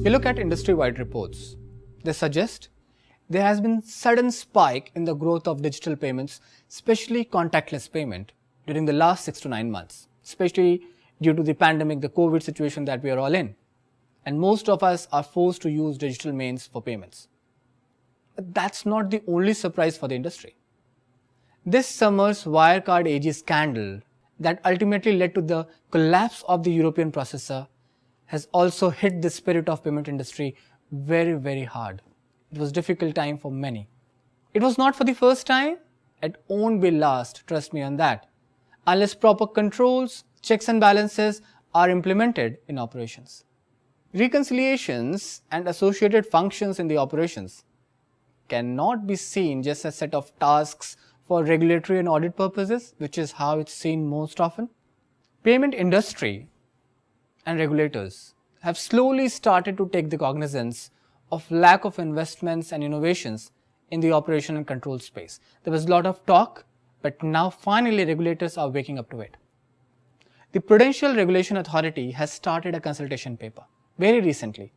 You look at industry-wide reports. They suggest there has been sudden spike in the growth of digital payments, especially contactless payment, during the last 6 to 9 months, especially due to the pandemic, the COVID situation that we are all in. And most of us are forced to use digital means for payments. But that's not the only surprise for the industry. This summer's Wirecard AG scandal that ultimately led to the collapse of the European processor has also hit the spirit of payment industry very, very hard. It was a difficult time for many. It was not for the first time. It won't be last, trust me on that, unless proper controls, checks and balances are implemented in operations. Reconciliations and associated functions in the operations cannot be seen just as a set of tasks for regulatory and audit purposes, which is how it's seen most often. Payment industry and regulators have slowly started to take the cognizance of lack of investments and innovations in the operation and control space. There was a lot of talk, but now finally regulators are waking up to it. The Prudential Regulation Authority has started a consultation paper very recently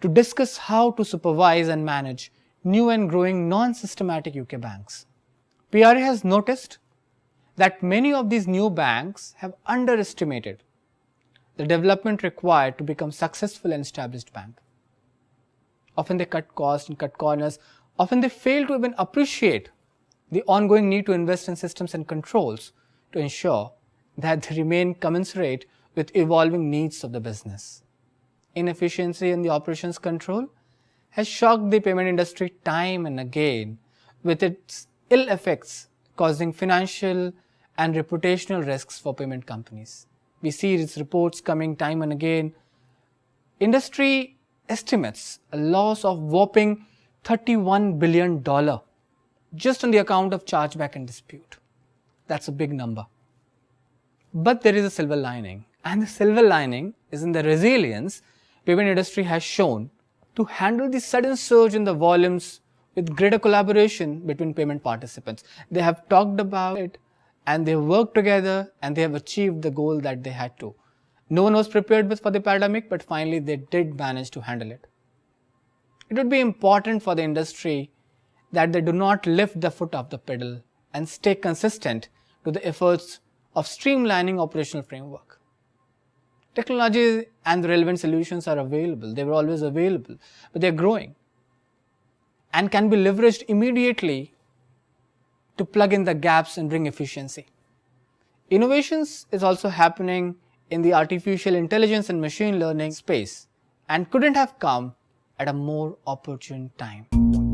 to discuss how to supervise and manage new and growing non-systematic UK banks. PRA has noticed that many of these new banks have underestimated the development required to become successful and established bank. Often they cut costs and cut corners. Often they fail to even appreciate the ongoing need to invest in systems and controls to ensure that they remain commensurate with evolving needs of the business. Inefficiency in the operations control has shocked the payment industry time and again with its ill effects causing financial and reputational risks for payment companies. We see these reports coming time and again. Industry estimates a loss of whopping $31 billion just on the account of chargeback and dispute. That's a big number. But there is a silver lining, and the silver lining is in the resilience payment industry has shown to handle the sudden surge in the volumes with greater collaboration between payment participants. They have talked about it and they worked together and they have achieved the goal that they had to. No one was prepared for the pandemic, but finally they did manage to handle it. It would be important for the industry that they do not lift the foot off the pedal and stay consistent to the efforts of streamlining operational framework. Technology and the relevant solutions are available. They were always available, but they are growing and can be leveraged immediately to plug in the gaps and bring efficiency. Innovations is also happening in the artificial intelligence and machine learning space and couldn't have come at a more opportune time.